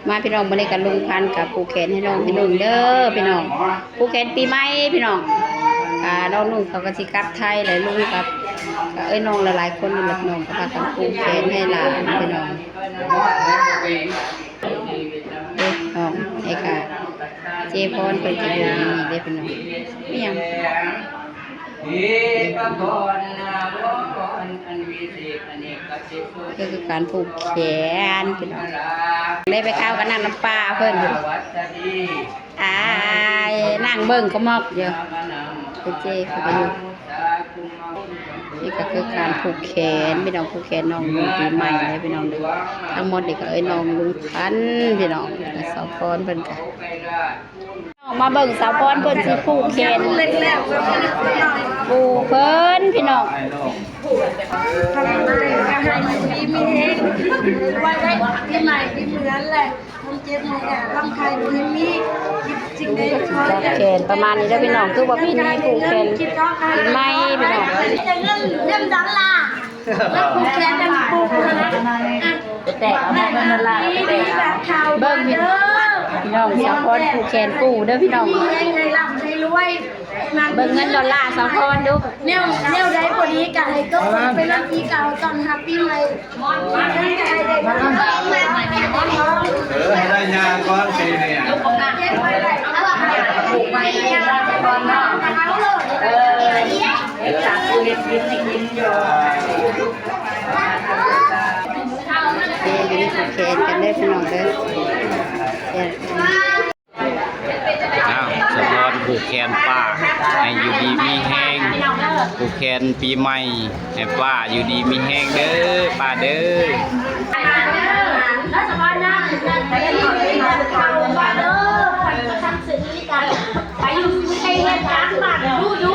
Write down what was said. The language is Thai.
มาพี่น้องมาเล่นกันลุงพันกับผูกแขนให้น้องพี่นุ่นเด้อพี่น้องผูกแขนปีใหม่พี่น้องน้องนุ่นเขาก็สิกลับไทยเลยลุงกับน้องหลายๆคนนี่แหละน้องก็พากันผูกแขนให้หลานพี่น้องน้องไอ้ค่ะเจพรเป็นจะอยู่นี่เด้พี่น้องไม่ยังก็คือการผูกแขนพี่น้องได้ไปข้าวกันนั่งน้ำปลาเพิ่นนั่งเบิ่งก็มอกเยอะเจ๊เขาไปอยู่นี่ก็คือการผูกแขนพี่น้องผูกแขนน้องปีใหม่เลยพี่น้องดูทั้งหมดเด็กก็น้องลุงพันพี่น้องสาวพรเพิ่นกันมาเบิ่งสาวพรเพิ่นสิผูกแขนผูกเพิ่นพี่น้องมีเองไว้ได้ที่ใหม่ที่เหมือนแหละมันเจ็บมันแอบลำไส้มันมีจริงได้ช่วยแขนประมาณนี้เด้อพี่น้องคือว่าพี่นี่ผูกแขนไม่พี่น้องจะเริ่มดังล่ะแล้วผูกแขนจะผูกนะแต่เอามาเบิ่งนั่นล่ะแบบข่าวเบิ่งพี่น้องสาวพรผูกแขนปู่เด้อพี่น้องไงล่ะให้รวยเบิ่งเงินดอลลาร์สาวพรดูแนวได้พอดีกันให้ก็เป็นวันที่เก่าตอนฮัปปี้เลยให้ได้ได้ยาก้อนสีเนี่ยผูกไปก่อนเนาะจากผู้เฮ็ดกินให้กินอยู่นี่ผูกแขนกันได้พี่น้องเด้อสะพอนผูกแขนป้าให้อยู่ดีมีแห้งผูกแขนปีใหม่ให้ป้าอยู่ดีมีแห้งเด้อป้าเด้อแล้วสบายนะไปข่าวมาเด้อทำสื่อนิการไปอยู่ให้เงินล้านบาทดู